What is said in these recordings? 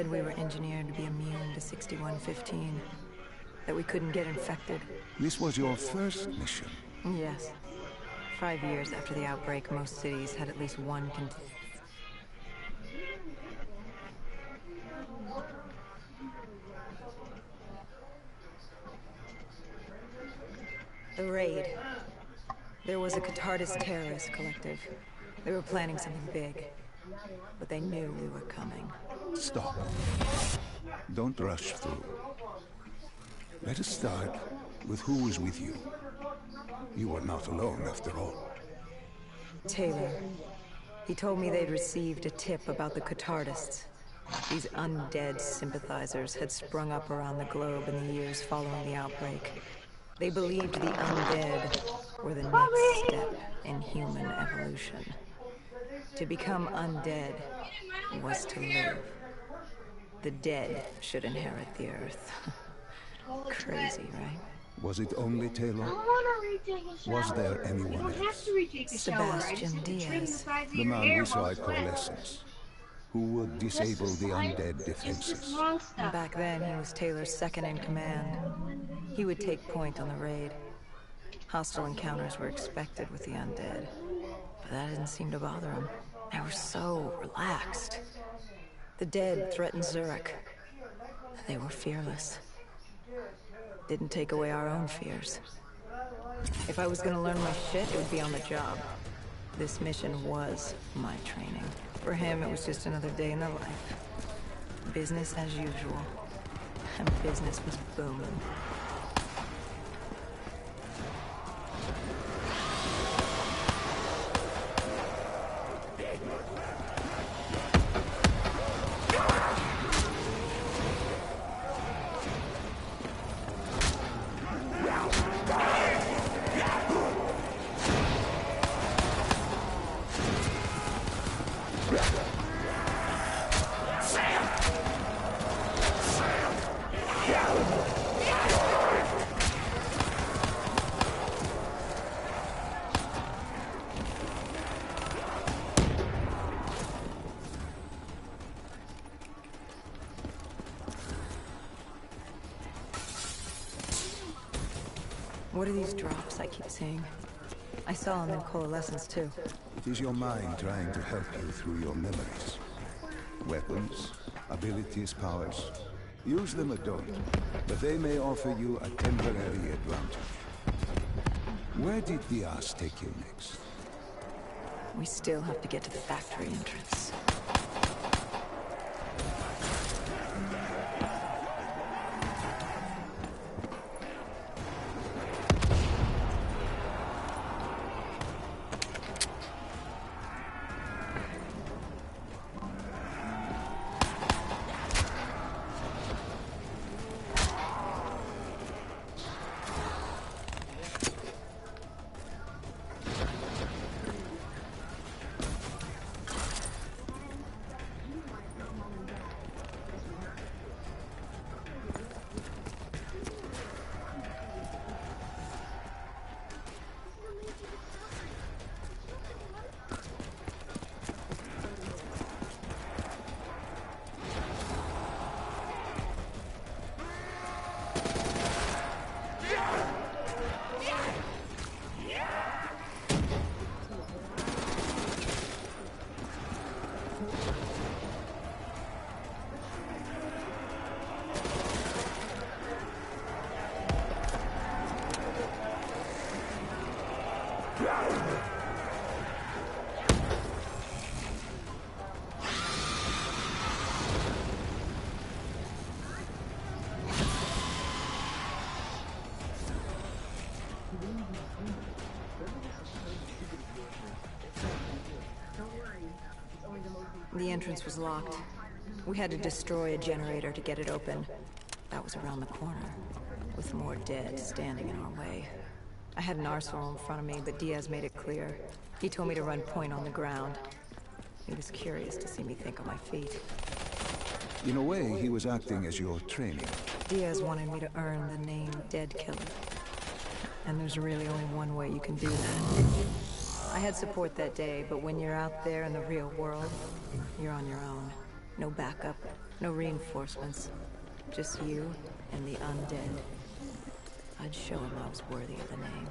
said we were engineered to be immune to 6115. That we couldn't get infected. This was your first mission? Yes. 5 years after the outbreak, most cities had at least one The raid. There was a Catardist terrorist collective. They were planning something big. But they knew we were coming. Stop. Don't rush through. Let us start with who was with you. You were not alone, after all. Taylor. He told me they'd received a tip about the Catardists. These undead sympathizers had sprung up around the globe in the years following the outbreak. They believed the undead were the next step in human evolution. To become undead was to live. The dead should inherit the earth. Crazy, right? Was it only Taylor? Was there anyone else? Sebastian Diaz. The man we saw at Coalescence, who would disable the undead defenses. Back then, he was Taylor's second in command. He would take point on the raid. Hostile encounters were expected with the undead, but that didn't seem to bother him. They were so relaxed. The dead threatened Zurich. They were fearless. Didn't take away our own fears. If I was gonna learn my shit, it would be on the job. This mission was my training. For him, it was just another day in the life. Business as usual. And business was booming. What are these drops I keep seeing? I saw them in Coalescence too. It is your mind trying to help you through your memories. Weapons, abilities, powers. Use them or don't, but they may offer you a temporary advantage. Where did Diaz take you next? We still have to get to the factory entrance. The entrance was locked. We had to destroy a generator to get it open. That was around the corner, with more dead standing in our way. I had an arsenal in front of me, but Diaz made it clear. He told me to run point on the ground. He was curious to see me think on my feet. In a way, he was acting as your training. Diaz wanted me to earn the name Dead Killer. And there's really only one way you can do that. I had support that day, but when you're out there in the real world, you're on your own. No backup, No reinforcements. Just you and the undead. I'd show him I was worthy of the name.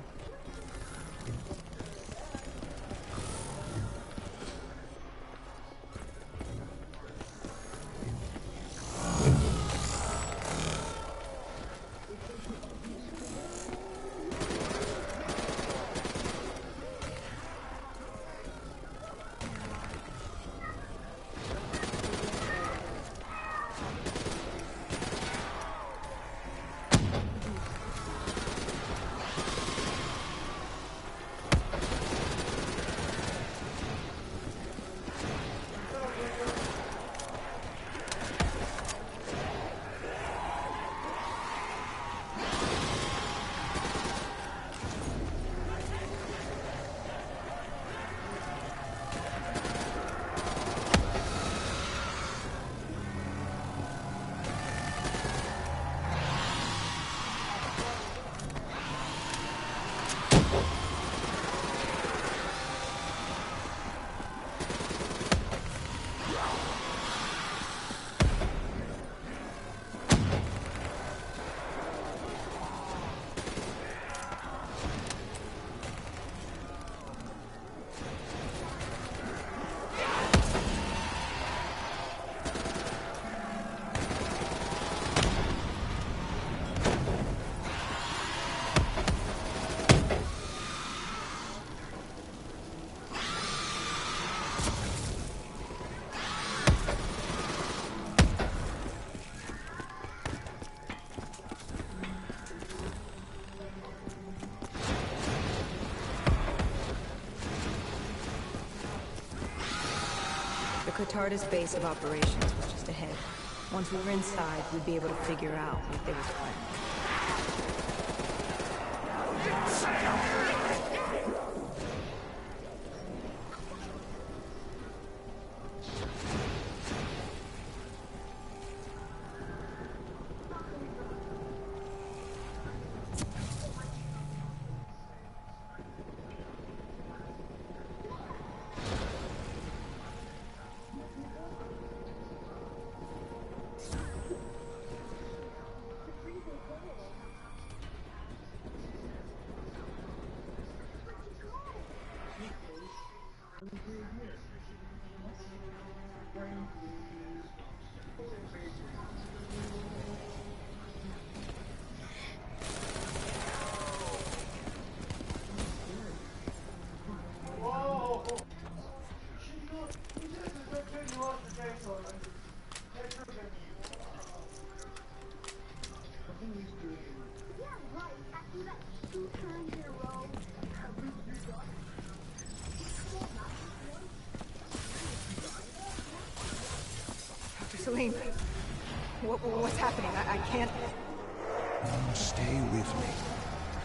The Catardus base of operations was just ahead. Once we were inside, we'd be able to figure out what they were planning. Celine, what's happening? I can't... No, stay with me.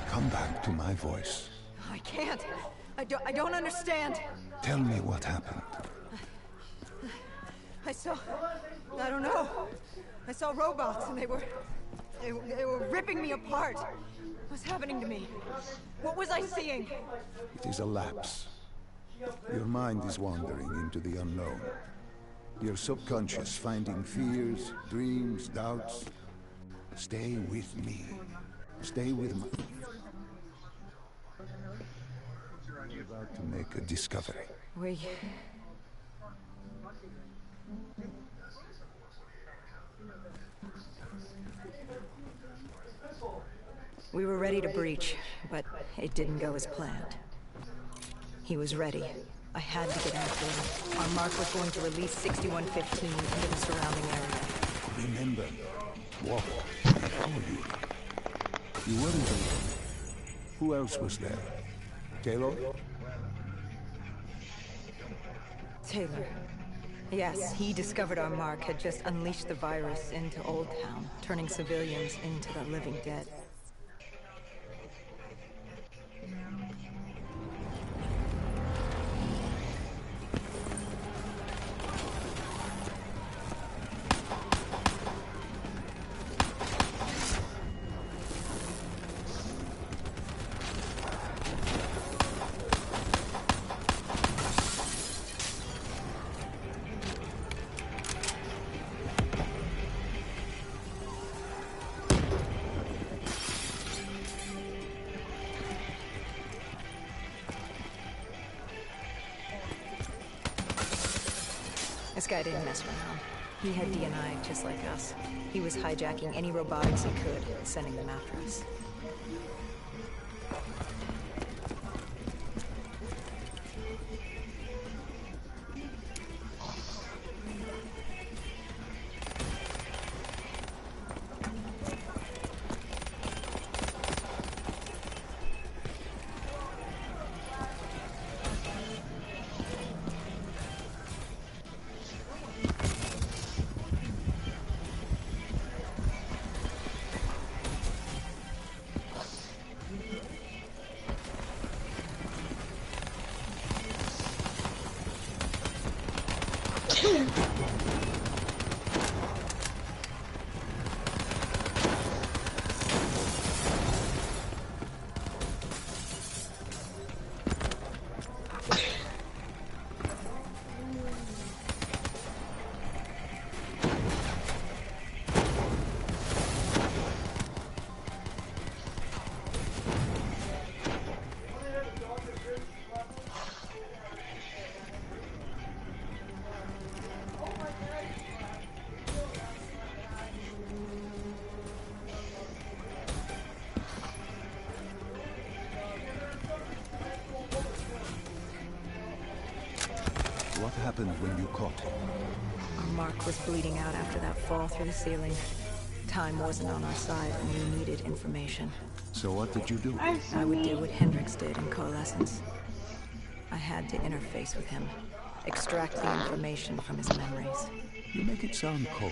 Come back to my voice. I can't. I don't understand. Tell me what happened. I don't know. I saw robots and they were ripping me apart. What's happening to me? What was I seeing? It is a lapse. Your mind is wandering into the unknown. Your subconscious finding fears, dreams, doubts. Stay with me. Stay with me. You're about to make a discovery. We were ready to breach, but it didn't go as planned. He was ready. I had to get after him. Our mark was going to release 6115 into the surrounding area. Remember, walk before you. You weren't alone. Who else was there? Taylor? Taylor. Yes, he discovered our mark had just unleashed the virus into Old Town, turning civilians into the living dead. guy didn't mess around. He had D&I just like us. He was hijacking any robotics he could and sending them after us. What happened when you caught him? Mark was bleeding out after that fall through the ceiling. Time wasn't on our side, and we needed information. So what did you do? I would do what Hendrix did in Coalescence. I had to interface with him, extract the information from his memories. You make it sound cold.